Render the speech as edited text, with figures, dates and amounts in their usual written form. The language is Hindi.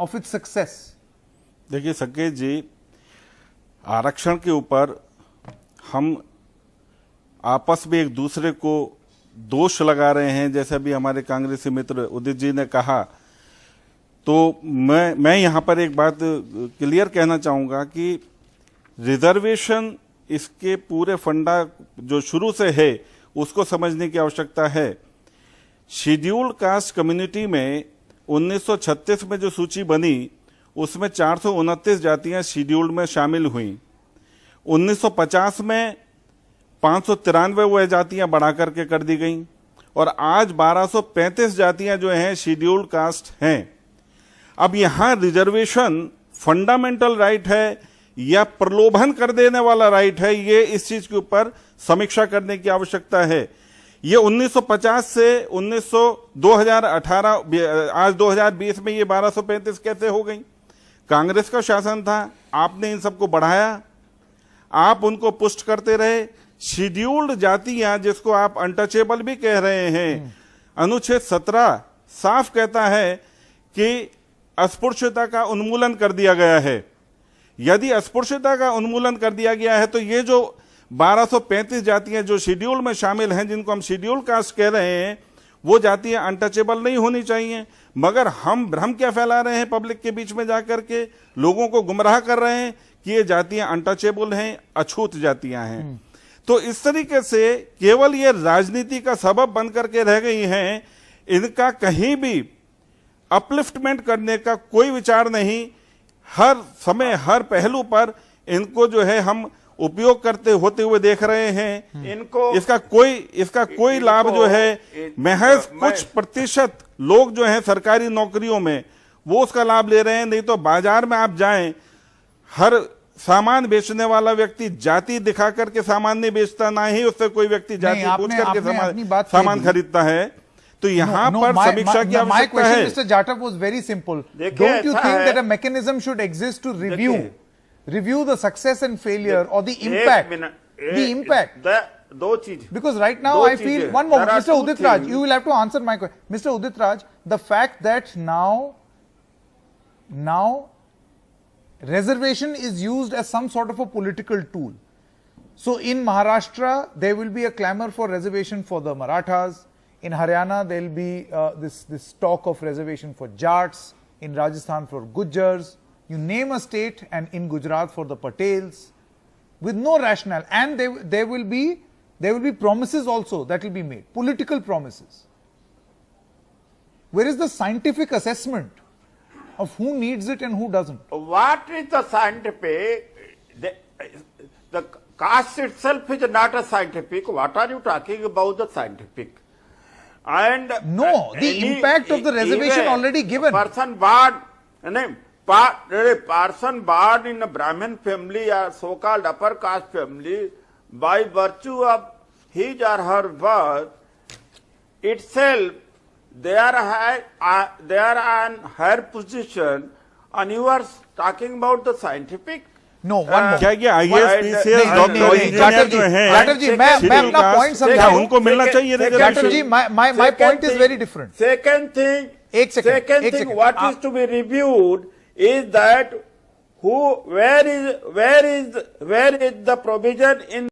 of its success? देखिए संकेत जी, आरक्षण के ऊपर हम आपस में एक दूसरे को दोष लगा रहे हैं, जैसे अभी हमारे कांग्रेसी मित्र उदित जी ने कहा। तो मैं यहां पर एक बात क्लियर कहना चाहूंगा कि रिजर्वेशन, इसके पूरे फंडा जो शुरू से है उसको समझने की आवश्यकता है। शेड्यूल्ड कास्ट कम्युनिटी में 1936 में जो सूची बनी उसमें 429 जातियां शेड्यूल्ड में शामिल हुई। 1950 में 593 वह जातियां बढ़ा करके कर दी गई और आज 1235 जातियां जो हैं शेड्यूल्ड कास्ट हैं। अब यहां रिजर्वेशन फंडामेंटल राइट है या प्रलोभन कर देने वाला राइट है, ये इस चीज के ऊपर समीक्षा करने की आवश्यकता है। ये 1950 से 2018 आज 2020 में ये 1235 कैसे हो गई? कांग्रेस का शासन था, आपने इन सबको बढ़ाया, आप उनको पुष्ट करते रहे। शेड्यूल्ड जातियां, जिसको आप अनटचेबल भी कह रहे हैं, अनुच्छेद 17 साफ कहता है कि अस्पृश्यता का उन्मूलन कर दिया गया है। यदि अस्पृश्यता का उन्मूलन कर दिया गया है तो ये जो 1235 जातियां जो शेड्यूल में शामिल हैं, जिनको हम शेड्यूल कास्ट कह रहे हैं, वो जातियां अनटचेबल नहीं होनी चाहिए। मगर हम भ्रम क्या फैला रहे हैं पब्लिक के बीच में जाकर के, लोगों को गुमराह कर रहे हैं कि ये जातियां अनटचेबल हैं, अछूत जातियां हैं। तो इस तरीके से केवल ये राजनीति का सबब बन करके रह गई हैं, इनका कहीं भी अपलिफ्टमेंट करने का कोई विचार नहीं। हर समय हर पहलू पर इनको जो है हम उपयोग करते होते हुए देख रहे हैं। इसका कोई लाभ जो है महज कुछ प्रतिशत लोग जो हैं सरकारी नौकरियों में वो उसका लाभ ले रहे हैं। नहीं तो बाजार में आप जाएं, हर सामान बेचने वाला व्यक्ति जाति दिखा करके सामान नहीं बेचता, ना ही उससे कोई व्यक्ति जाति पूछ करके सामान खरीदता है। तो यहाँ पर समीक्षा की आवश्यकता है। Mr. Jatap was very simple. Don't you think that a mechanism should exist to review the success and failure or the impact? The impact. दो चीज. Because right now I feel one moment, Mr. Udit Raj, you will have to answer my question. Mr. Udit Raj, the fact that now reservation is used as some sort of a political tool. So in Maharashtra there will be a clamor for reservation for the Marathas. In Haryana, there will be this talk of reservation for Jats. In Rajasthan, for Gujars. You name a state, and in Gujarat for the Patels, with no rationale. And there will be promises also that will be made, political promises. Where is the scientific assessment of who needs it and who doesn't? What is the scientific? The caste itself is not a scientific. What are you talking about the scientific? And the impact of the reservation already given. Person born in a Brahmin family or so-called upper caste family, by virtue of his or her birth itself, they are on higher position, and you are talking about the scientific. No, one more. क्या IAS, जाटव जी, मैं अपना पॉइंट समझा, उनको मिलना चाहिए। जाटव जी, my point is very different. Second thing, what is to be reviewed is that where is the provision in